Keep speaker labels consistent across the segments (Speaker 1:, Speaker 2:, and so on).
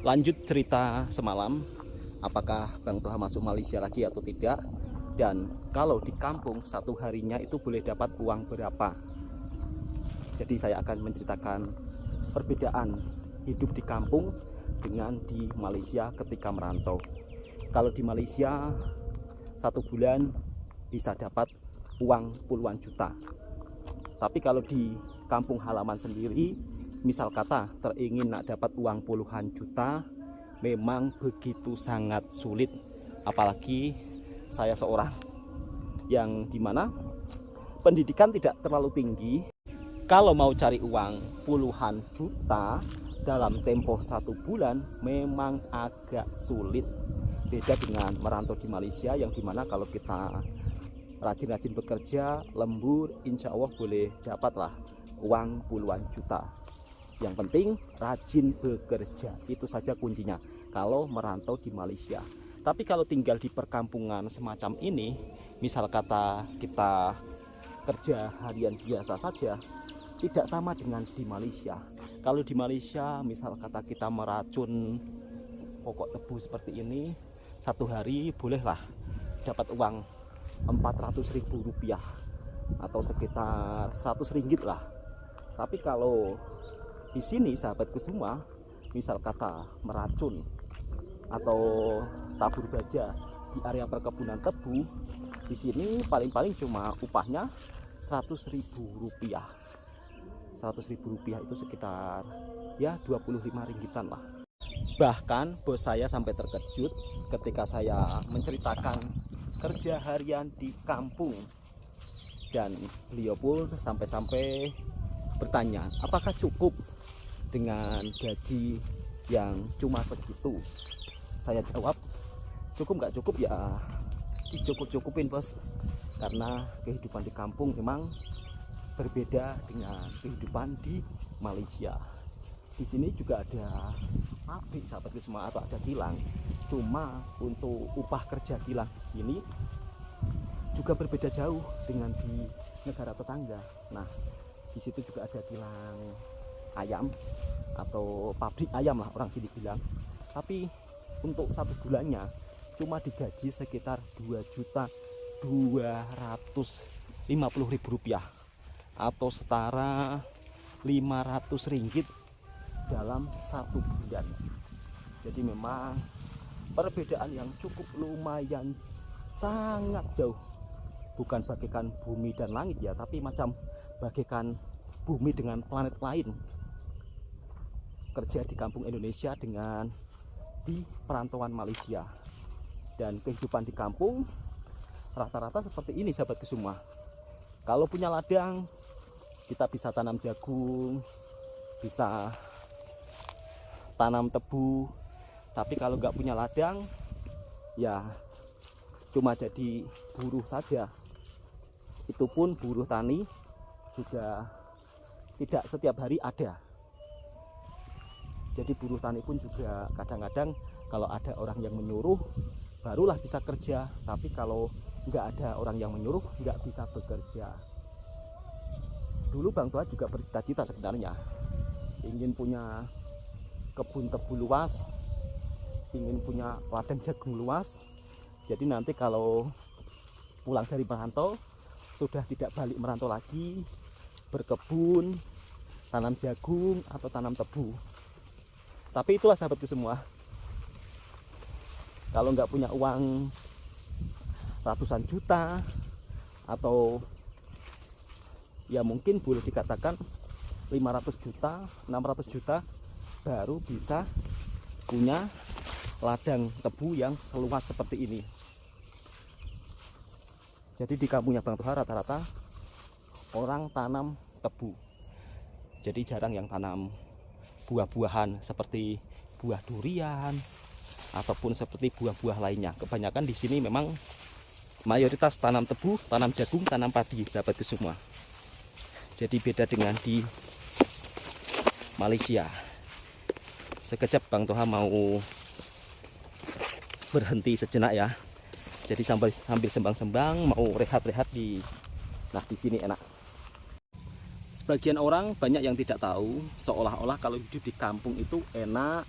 Speaker 1: Lanjut cerita semalam, apakah Bang Toha masuk Malaysia lagi atau tidak, dan kalau di kampung satu harinya itu boleh dapat uang berapa. Jadi saya akan menceritakan perbedaan hidup di kampung dengan di Malaysia ketika merantau. Kalau di Malaysia satu bulan bisa dapat uang puluhan juta, tapi kalau di kampung halaman sendiri, misal kata teringin nak dapat uang puluhan juta, memang begitu sangat sulit. Apalagi saya seorang yang dimana pendidikan tidak terlalu tinggi. Kalau mau cari uang puluhan juta dalam tempo satu bulan memang agak sulit. Beda dengan merantau di Malaysia yang dimana kalau kita rajin-rajin bekerja, lembur, insya Allah boleh dapatlah uang puluhan juta. Yang penting rajin bekerja, itu saja kuncinya kalau merantau di Malaysia. Tapi kalau tinggal di perkampungan semacam ini, misal kata kita kerja harian biasa saja, tidak sama dengan di Malaysia. Kalau di Malaysia misal kata kita meracun pokok tebu seperti ini, satu hari bolehlah dapat uang 400.000 rupiah atau sekitar 100 ringgit lah. Tapi kalau di sini sahabatku semua, misal kata meracun atau tabur baja di area perkebunan tebu, di sini paling-paling cuma upahnya 100.000 rupiah. 100.000 rupiah itu sekitar ya 25 ringgitan lah. Bahkan bos saya sampai terkejut ketika saya menceritakan kerja harian di kampung, dan beliau pun sampai-sampai bertanya apakah cukup dengan gaji yang cuma segitu. Saya jawab, cukup nggak cukup ya dicukup-cukupin bos, karena kehidupan di kampung memang berbeda dengan kehidupan di Malaysia. Di sini juga ada pabrik sahabatku semua atau ada kilang. Cuma untuk upah kerja kilang di sini juga berbeda jauh dengan di negara tetangga. Nah, di situ juga ada kilang ayam atau pabrik ayam lah orang sini bilang. Tapi untuk satu bulannya cuma digaji sekitar 2.250.000 rupiah atau setara 500 ringgit dalam satu bulan. Jadi memang perbedaan yang cukup lumayan sangat jauh. Bukan bagaikan bumi dan langit ya, tapi macam bagaikan bumi dengan planet lain. Kerja di kampung Indonesia dengan di perantauan Malaysia. Dan kehidupan di kampung rata-rata seperti ini sahabatku semua. Kalau punya ladang, kita bisa tanam jagung, bisa tanam tebu. Tapi kalau nggak punya ladang, ya cuma jadi buruh saja. Itu pun buruh tani juga tidak setiap hari ada. Jadi buruh tani pun juga kadang-kadang kalau ada orang yang menyuruh barulah bisa kerja. Tapi kalau nggak ada orang yang menyuruh nggak bisa bekerja. Dulu Bang Toha juga bercita-cita sebenarnya ingin punya kebun tebu luas, ingin punya ladang jagung luas. Jadi nanti kalau pulang dari merantau sudah tidak balik merantau lagi, berkebun, tanam jagung atau tanam tebu. Tapi itulah sahabatku semua, kalau nggak punya uang ratusan juta atau ya mungkin boleh dikatakan 500 juta, 600 juta baru bisa punya ladang tebu yang seluas seperti ini. Jadi di kampungnya Bang Toha rata-rata orang tanam tebu. Jadi jarang yang tanam buah-buahan seperti buah durian ataupun seperti buah-buah lainnya. Kebanyakan di sini memang mayoritas tanam tebu, tanam jagung, tanam padi sahabatku semua. Jadi beda dengan di Malaysia. Sekejap Bang Toha mau berhenti sejenak ya. Jadi sambil sembang-sembang mau rehat-rehat di sini enak. Sebagian orang banyak yang tidak tahu, seolah-olah kalau hidup di kampung itu enak,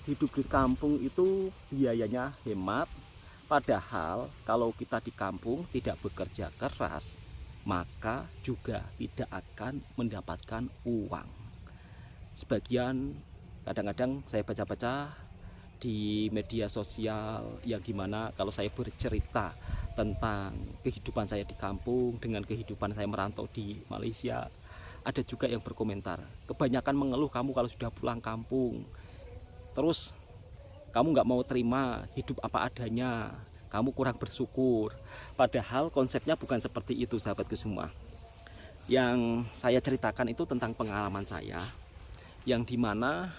Speaker 1: hidup di kampung itu biayanya hemat. Padahal kalau kita di kampung tidak bekerja keras, maka juga tidak akan mendapatkan uang. Sebagian kadang-kadang saya baca-baca di media sosial yang gimana kalau saya bercerita tentang kehidupan saya di kampung dengan kehidupan saya merantau di Malaysia, ada juga yang berkomentar, kebanyakan mengeluh kamu kalau sudah pulang kampung, terus kamu nggak mau terima hidup apa adanya, kamu kurang bersyukur. Padahal konsepnya bukan seperti itu, sahabatku semua. Yang saya ceritakan itu tentang pengalaman saya, yang dimana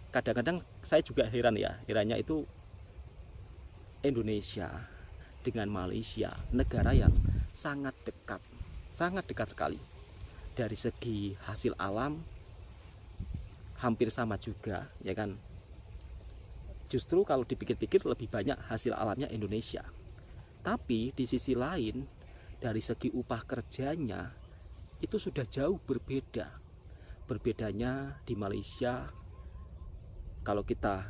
Speaker 1: kadang-kadang saya juga heran ya, herannya itu Indonesia dengan Malaysia, negara yang sangat dekat sekali. Dari segi hasil alam hampir sama juga, ya kan. Justru kalau dipikir-pikir lebih banyak hasil alamnya Indonesia. Tapi di sisi lain, dari segi upah kerjanya itu sudah jauh berbeda. Berbedanya di Malaysia, kalau kita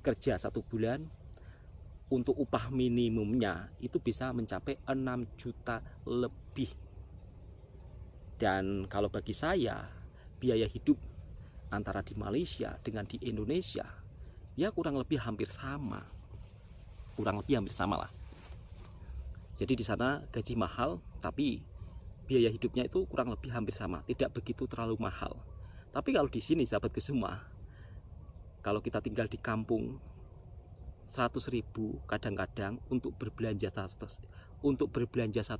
Speaker 1: kerja 1 bulan, untuk upah minimumnya itu bisa mencapai 6 juta lebih. Dan kalau bagi saya, biaya hidup antara di Malaysia dengan di Indonesia ya kurang lebih hampir sama. Lah. Jadi di sana gaji mahal, tapi biaya hidupnya itu kurang lebih hampir sama, tidak begitu terlalu mahal. Tapi kalau di sini sahabatku semua, kalau kita tinggal di kampung, 100.000 kadang-kadang untuk berbelanja 1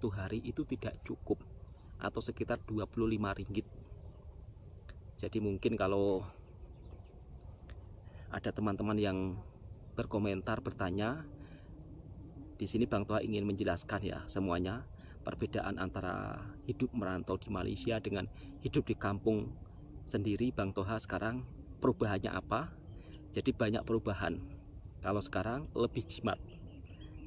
Speaker 1: hari itu tidak cukup, atau sekitar 25 ringgit. Jadi mungkin kalau ada teman-teman yang berkomentar, bertanya, di sini Bang Toha ingin menjelaskan ya semuanya, perbedaan antara hidup merantau di Malaysia dengan hidup di kampung sendiri. Bang Toha sekarang perubahannya apa? Jadi banyak perubahan. Kalau sekarang lebih jimat.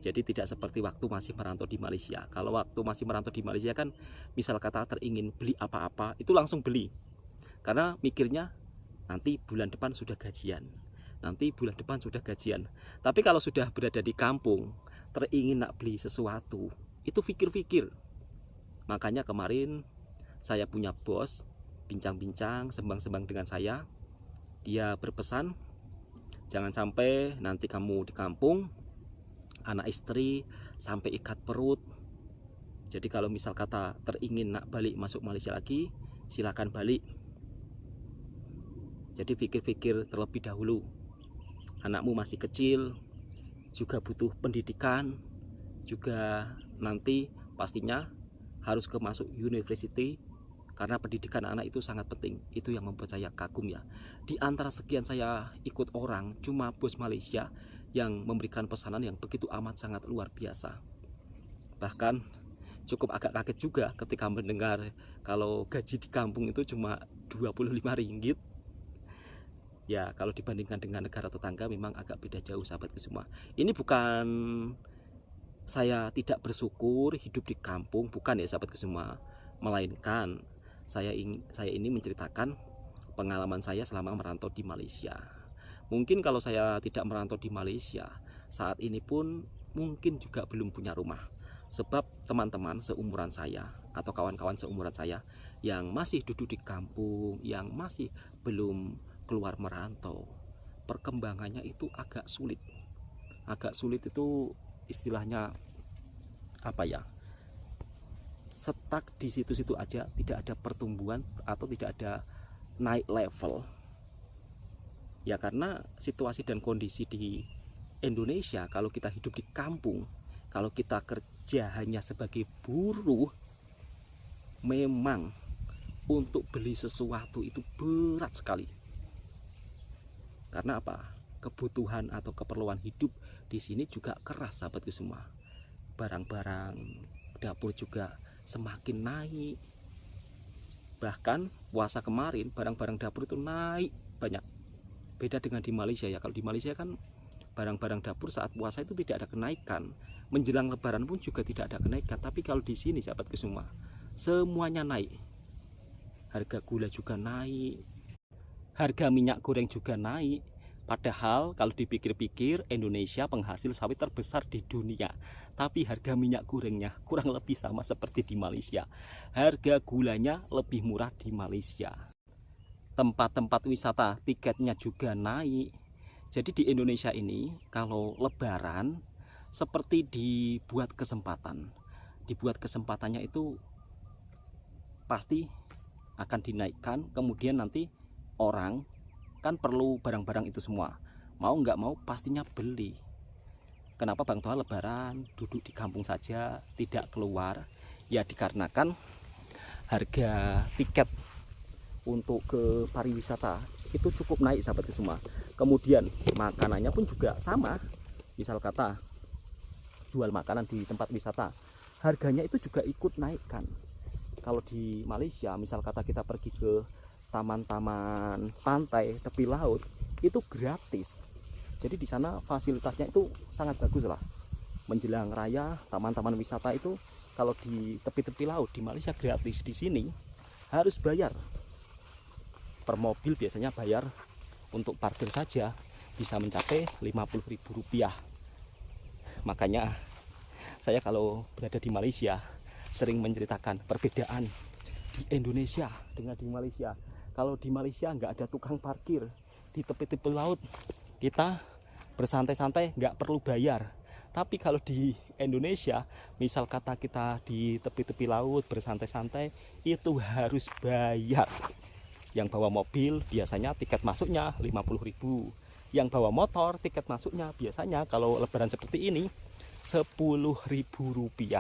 Speaker 1: Jadi tidak seperti waktu masih merantau di Malaysia. Kalau waktu masih merantau di Malaysia kan, misal kata teringin beli apa-apa, itu langsung beli. Karena mikirnya nanti bulan depan sudah gajian. Tapi kalau sudah berada di kampung, teringin nak beli sesuatu, itu pikir-pikir. Makanya kemarin saya punya bos, bincang-bincang, sembang-sembang dengan saya. Dia berpesan, jangan sampai nanti kamu di kampung, anak istri sampai ikat perut. Jadi kalau misal kata teringin nak balik masuk Malaysia lagi, silakan balik. Jadi pikir-pikir terlebih dahulu. Anakmu masih kecil, juga butuh pendidikan, juga nanti pastinya harus masuk university, karena pendidikan anak itu sangat penting. Itu yang membuat saya kagum ya. Di antara sekian saya ikut orang, cuma bos Malaysia yang memberikan pesanan yang begitu amat sangat luar biasa. Bahkan cukup agak kaget juga ketika mendengar kalau gaji di kampung itu cuma 25 ringgit. Ya kalau dibandingkan dengan negara tetangga memang agak beda jauh, sahabatku semua. Ini bukan saya tidak bersyukur hidup di kampung, bukan ya sahabatku semua. Melainkan saya ini menceritakan pengalaman saya selama merantau di Malaysia. Mungkin kalau saya tidak merantau di Malaysia, saat ini pun mungkin juga belum punya rumah. Sebab teman-teman seumuran saya atau kawan-kawan seumuran saya yang masih duduk di kampung, yang masih belum keluar merantau, perkembangannya itu agak sulit. Agak sulit itu istilahnya apa ya? Stuck di situ-situ aja, tidak ada pertumbuhan atau tidak ada naik level. Ya karena situasi dan kondisi di Indonesia, kalau kita hidup di kampung, kalau kita kerja hanya sebagai buruh, memang untuk beli sesuatu itu berat sekali. Karena apa? Kebutuhan atau keperluan hidup di sini juga keras, sahabatku semua. Barang-barang dapur juga semakin naik. Bahkan puasa kemarin barang-barang dapur itu naik banyak. Beda dengan di Malaysia ya. Kalau di Malaysia kan barang-barang dapur saat puasa itu tidak ada kenaikan. Menjelang lebaran pun juga tidak ada kenaikan. Tapi kalau di sini sahabatku semua, semuanya naik. Harga gula juga naik, harga minyak goreng juga naik. Padahal kalau dipikir-pikir Indonesia penghasil sawit terbesar di dunia. Tapi harga minyak gorengnya kurang lebih sama seperti di Malaysia. Harga gulanya lebih murah di Malaysia. Tempat-tempat wisata tiketnya juga naik. Jadi di Indonesia ini kalau lebaran seperti dibuat kesempatan. Dibuat kesempatannya itu pasti akan dinaikkan, kemudian nanti orang kan perlu barang-barang itu semua, mau nggak mau pastinya beli. Kenapa Bang Toha lebaran duduk di kampung saja, tidak keluar? Ya dikarenakan harga tiket untuk ke pariwisata itu cukup naik sahabatku semua. Kemudian makanannya pun juga sama. Misal kata jual makanan di tempat wisata, harganya itu juga ikut naikkan. Kalau di Malaysia misal kata kita pergi ke taman-taman pantai tepi laut itu gratis. Jadi di sana fasilitasnya itu sangat bagus lah. Menjelang raya taman-taman wisata itu kalau di tepi-tepi laut di Malaysia gratis, di sini harus bayar. Per mobil biasanya bayar untuk parkir saja bisa mencapai Rp50.000. Makanya saya kalau berada di Malaysia sering menceritakan perbedaan di Indonesia dengan di Malaysia. Kalau di Malaysia nggak ada tukang parkir, di tepi-tepi laut kita bersantai-santai nggak perlu bayar. Tapi kalau di Indonesia, misal kata kita di tepi-tepi laut bersantai-santai, itu harus bayar. Yang bawa mobil biasanya tiket masuknya Rp50.000. Yang bawa motor tiket masuknya biasanya kalau lebaran seperti ini Rp10.000.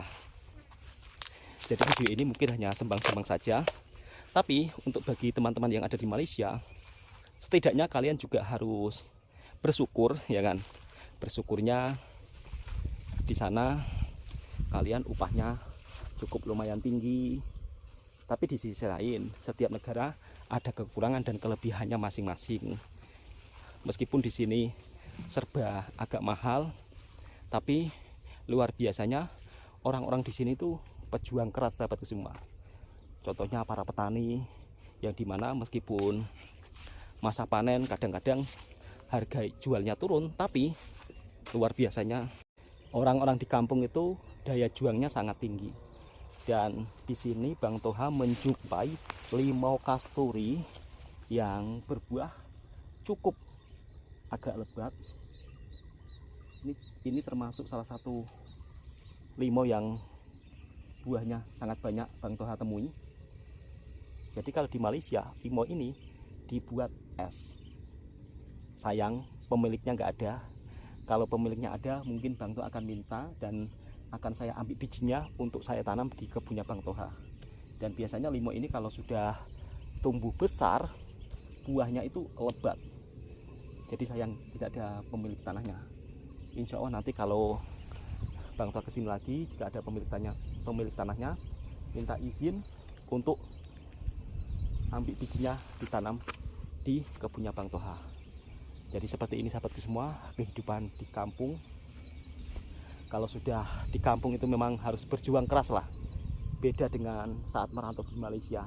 Speaker 1: Jadi video ini mungkin hanya sembang-sembang saja. Tapi untuk bagi teman-teman yang ada di Malaysia, setidaknya kalian juga harus bersyukur, ya kan? Bersyukurnya di sana kalian upahnya cukup lumayan tinggi. Tapi di sisi lain, setiap negara ada kekurangan dan kelebihannya masing-masing. Meskipun di sini serba agak mahal, tapi luar biasanya orang-orang di sini tuh pejuang keras sahabatku semua. Contohnya para petani yang dimana meskipun masa panen kadang-kadang harga jualnya turun, tapi luar biasanya orang-orang di kampung itu daya juangnya sangat tinggi. Dan di sini Bang Toha menjumpai limau kasturi yang berbuah cukup agak lebat. Ini termasuk salah satu limau yang buahnya sangat banyak Bang Toha temui. Jadi kalau di Malaysia limau ini dibuat es. Sayang pemiliknya nggak ada. Kalau pemiliknya ada mungkin Bang Toha akan minta dan akan saya ambil bijinya untuk saya tanam di kebunnya Bang Toha. Dan biasanya limau ini kalau sudah tumbuh besar buahnya itu lebat. Jadi sayang tidak ada pemilik tanahnya. Insya Allah nanti kalau Bang Toha kesini lagi, jika ada pemilik tanahnya, minta izin untuk ambil bijinya ditanam di kebunnya Bang Toha. Jadi seperti ini sahabatku semua, kehidupan di kampung. Kalau sudah di kampung itu memang harus berjuang keras lah. Beda dengan saat merantau di Malaysia.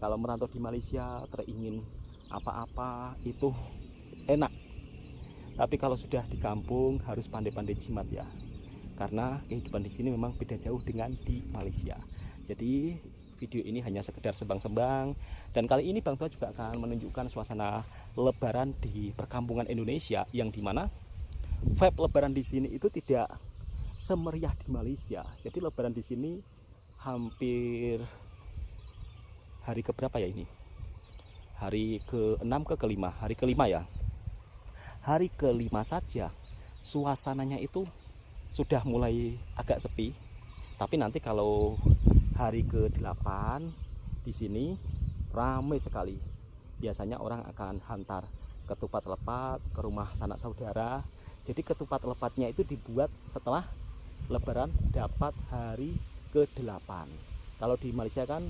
Speaker 1: Kalau merantau di Malaysia teringin apa-apa itu enak. Tapi kalau sudah di kampung harus pandai-pandai jimat ya. Karena kehidupan di sini memang beda jauh dengan di Malaysia. Jadi video ini hanya sekedar sembang-sembang, dan kali ini Bang Toha juga akan menunjukkan suasana lebaran di perkampungan Indonesia yang dimana vibe lebaran di sini itu tidak semeriah di Malaysia. Jadi lebaran di sini hampir hari keberapa ya ini? Hari ke-6 ke kelima, hari kelima ya. Hari kelima saja suasananya itu sudah mulai agak sepi. Tapi nanti kalau hari ke-8 di sini ramai sekali. Biasanya orang akan hantar ketupat lepat ke rumah sanak saudara. Jadi ketupat lepatnya itu dibuat setelah lebaran dapat hari ke-8. Kalau di Malaysia kan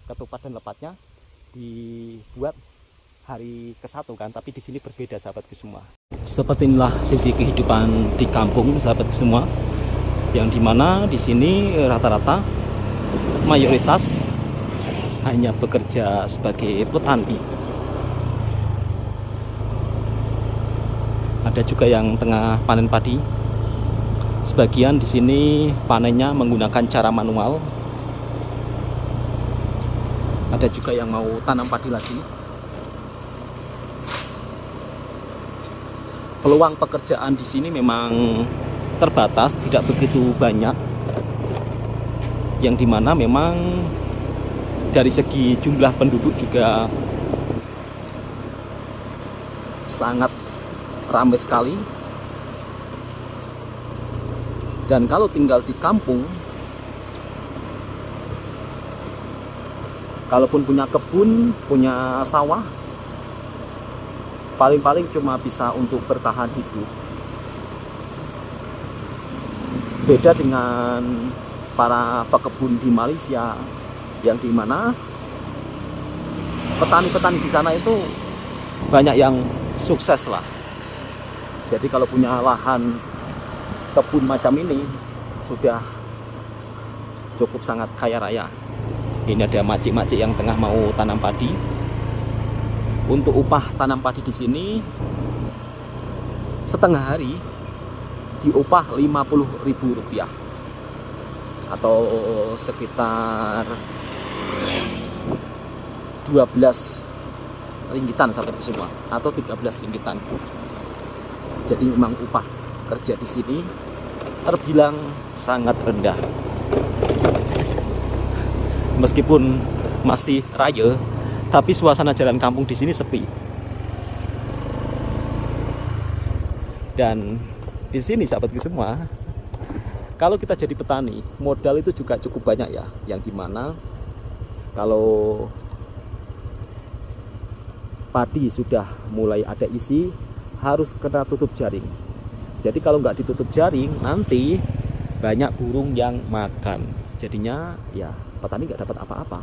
Speaker 1: ketupat dan lepatnya dibuat hari ke-1 kan, tapi di sini berbeda sahabatku semua. Seperti inilah sisi kehidupan di kampung sahabatku semua, yang dimana di sini rata-rata mayoritas hanya bekerja sebagai petani. ada juga yang tengah panen padi. Sebagian di sini panennya menggunakan cara manual. Ada juga yang mau tanam padi lagi. Peluang pekerjaan di sini memang terbatas, tidak begitu banyak. Yang dimana memang dari segi jumlah penduduk juga sangat ramai sekali. Dan kalau tinggal di kampung, kalaupun punya kebun, punya sawah, paling-paling cuma bisa untuk bertahan hidup. Beda dengan para pekebun di Malaysia, yang dimana petani-petani di sana itu banyak yang sukses lah. Jadi kalau punya lahan kebun macam ini sudah cukup sangat kaya raya. Ini ada makcik-makcik yang tengah mau tanam padi. Untuk upah tanam padi di sini setengah hari diupah Rp50.000 atau sekitar 12 ringgitan sahabat semua, atau 13 ringgitan. Jadi memang upah kerja di sini terbilang sangat rendah. Meskipun masih raya, tapi suasana jalan kampung di sini sepi. Dan di sini sahabat semua, kalau kita jadi petani, modal itu juga cukup banyak ya. Yang dimana kalau padi sudah mulai ada isi, harus kena tutup jaring. Jadi kalau nggak ditutup jaring, nanti banyak burung yang makan. Jadinya ya petani nggak dapat apa-apa.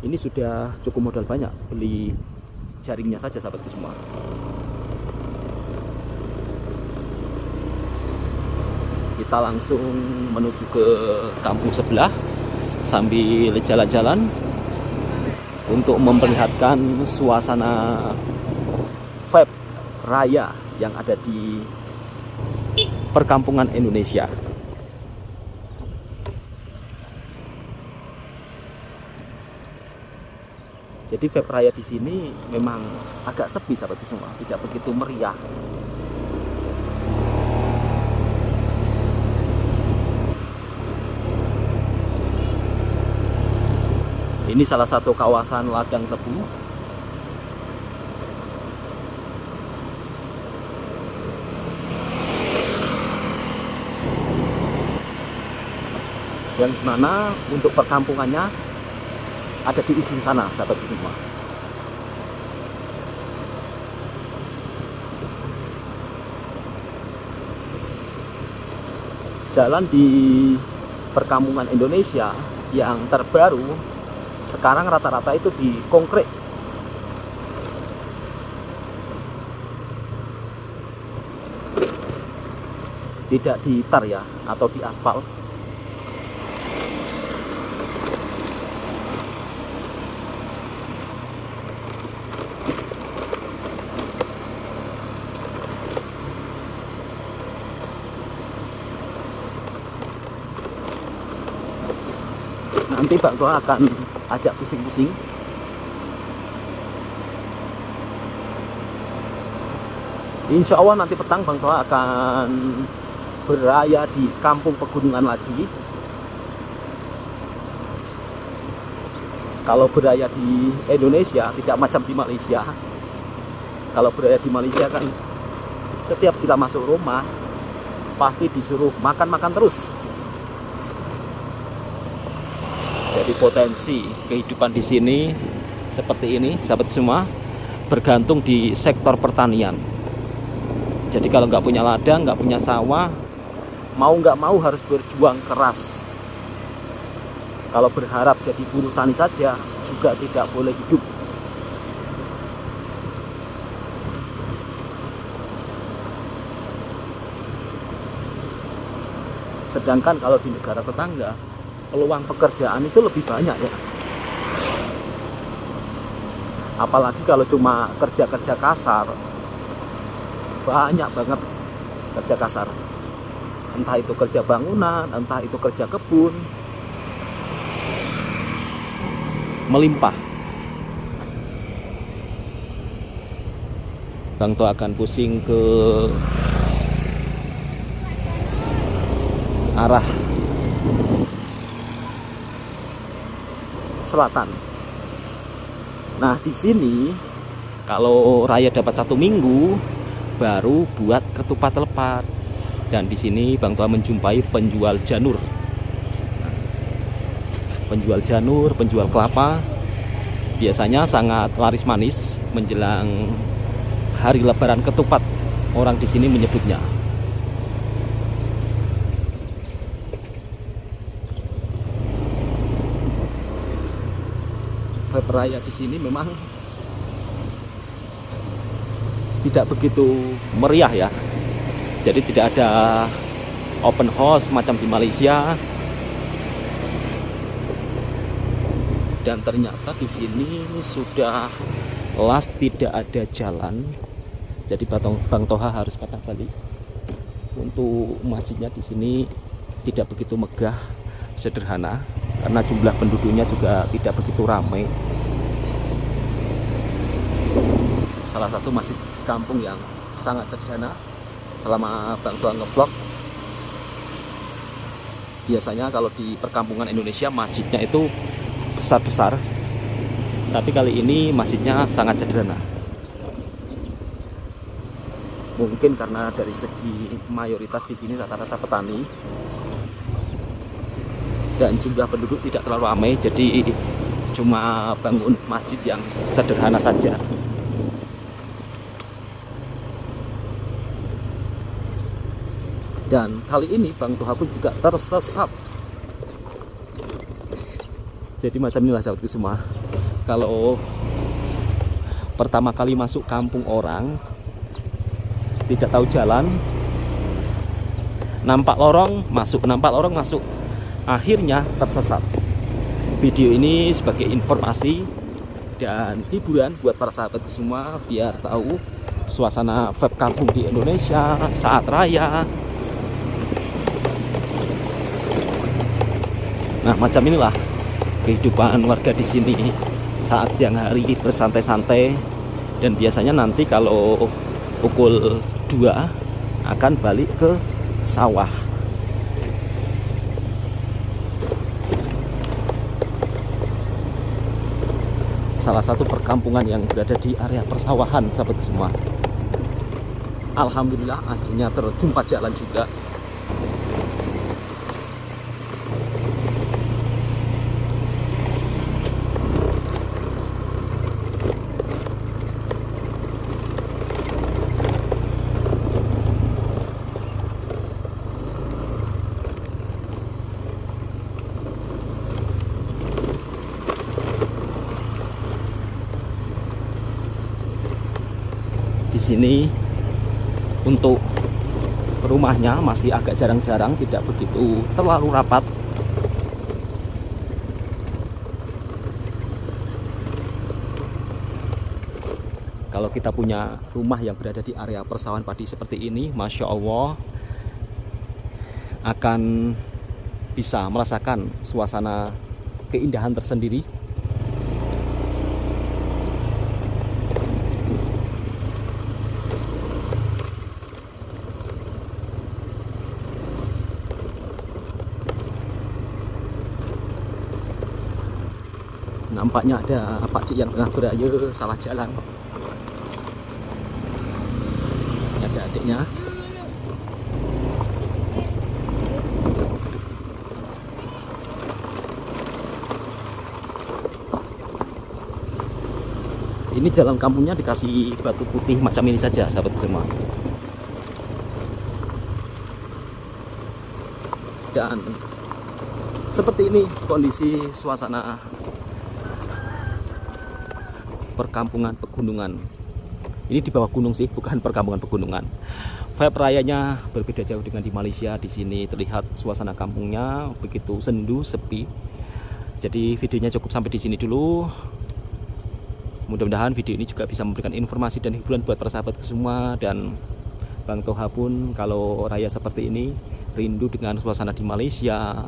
Speaker 1: Ini sudah cukup modal banyak beli jaringnya saja sahabatku semua. Kita langsung menuju ke kampung sebelah sambil jalan-jalan untuk memperlihatkan suasana vibe raya yang ada di perkampungan Indonesia. Jadi vibe raya di sini memang agak sepi sahabatku semua, tidak begitu meriah. Ini salah satu kawasan ladang tebu. Yang mana untuk perkampungannya ada di ujung sana sahabat semua. Jalan di perkampungan Indonesia yang terbaru sekarang rata-rata itu di konkrit. Tidak di tar ya, atau di aspal. Nanti Bang Toha akan ajak pusing-pusing. Insya Allah nanti petang Bang Toha akan beraya di kampung pegunungan lagi. Kalau beraya di Indonesia tidak macam di Malaysia. Kalau beraya di Malaysia kan setiap kita masuk rumah pasti disuruh makan-makan terus. Jadi potensi kehidupan di sini seperti ini, sahabat semua, bergantung di sektor pertanian. Jadi kalau nggak punya ladang, nggak punya sawah, mau nggak mau harus berjuang keras. Kalau berharap jadi buruh tani saja juga tidak boleh hidup. Sedangkan kalau di negara tetangga, peluang pekerjaan itu lebih banyak ya. Apalagi kalau cuma kerja-kerja kasar, banyak banget kerja kasar, entah itu kerja bangunan, entah itu kerja kebun, melimpah. Bang To akan pusing ke arah selatan. Nah, di sini kalau raya dapat 1 minggu baru buat ketupat lepat. Dan di sini Bang Toha menjumpai penjual janur. Penjual janur, penjual kelapa. Biasanya sangat laris manis menjelang hari Lebaran ketupat. Orang di sini menyebutnya. Vibe raya di sini memang tidak begitu meriah ya. Jadi tidak ada open house macam di Malaysia. Dan ternyata di sini sudah las tidak ada jalan. Jadi Bang Toha harus patah balik. Untuk masjidnya di sini tidak begitu megah, sederhana, karena jumlah penduduknya juga tidak begitu ramai. Salah satu masjid kampung yang sangat sederhana. Selama Bang Toha ngevlog, biasanya kalau di perkampungan Indonesia masjidnya itu besar-besar, tapi kali ini masjidnya sangat sederhana. Mungkin karena dari segi mayoritas di sini rata-rata petani dan jumlah penduduk tidak terlalu ramai, jadi cuma bangun masjid yang sederhana saja. Dan kali ini Bang Toha pun juga tersesat. Jadi macam inilah sahabatku semua. Kalau pertama kali masuk kampung orang, tidak tahu jalan, nampak lorong masuk, akhirnya tersesat. Video ini sebagai informasi dan hiburan buat para sahabatku semua, biar tahu suasana vibe kampung di Indonesia saat raya. Nah, macam inilah kehidupan warga di sini saat siang hari bersantai-santai. Dan biasanya nanti kalau pukul 2 akan balik ke sawah. Salah satu perkampungan yang berada di area persawahan, sahabat semua. Alhamdulillah akhirnya terjumpa jalan juga. Di sini untuk rumahnya masih agak jarang-jarang, tidak begitu terlalu rapat. Kalau kita punya rumah yang berada di area persawahan padi seperti ini, Masya Allah, akan bisa merasakan suasana keindahan tersendiri. Nampaknya ada pakcik yang tengah berayun salah jalan. Ini ada adiknya. Ini jalan kampungnya dikasih batu putih macam ini saja, sahabat semua. Dan seperti ini kondisi suasana perkampungan pegunungan. Ini di bawah gunung sih, bukan perkampungan pegunungan. Vibe rayanya berbeda jauh dengan di Malaysia. Di sini terlihat suasana kampungnya begitu sendu, sepi. Jadi videonya cukup sampai di sini dulu. Mudah-mudahan video ini juga bisa memberikan informasi dan hiburan buat para sahabat semua. Dan Bang Toha pun kalau raya seperti ini rindu dengan suasana di Malaysia.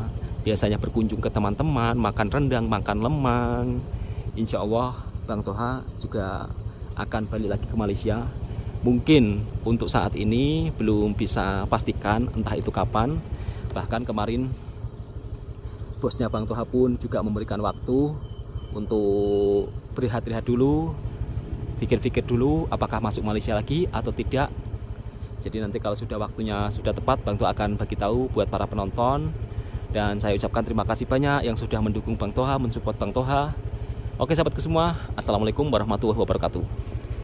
Speaker 1: Biasanya berkunjung ke teman-teman, makan rendang, makan lemang. Insya Allah Bang Toha juga akan balik lagi ke Malaysia. Mungkin untuk saat ini belum bisa pastikan entah itu kapan. Bahkan kemarin bosnya Bang Toha pun juga memberikan waktu untuk berehat-rehat dulu, pikir-pikir dulu apakah masuk Malaysia lagi atau tidak. Jadi nanti kalau sudah waktunya sudah tepat, Bang Toha akan bagi tahu buat para penonton. Dan saya ucapkan terima kasih banyak yang sudah mendukung Bang Toha, mensupport Bang Toha. Oke sahabatku semua, assalamualaikum warahmatullahi wabarakatuh.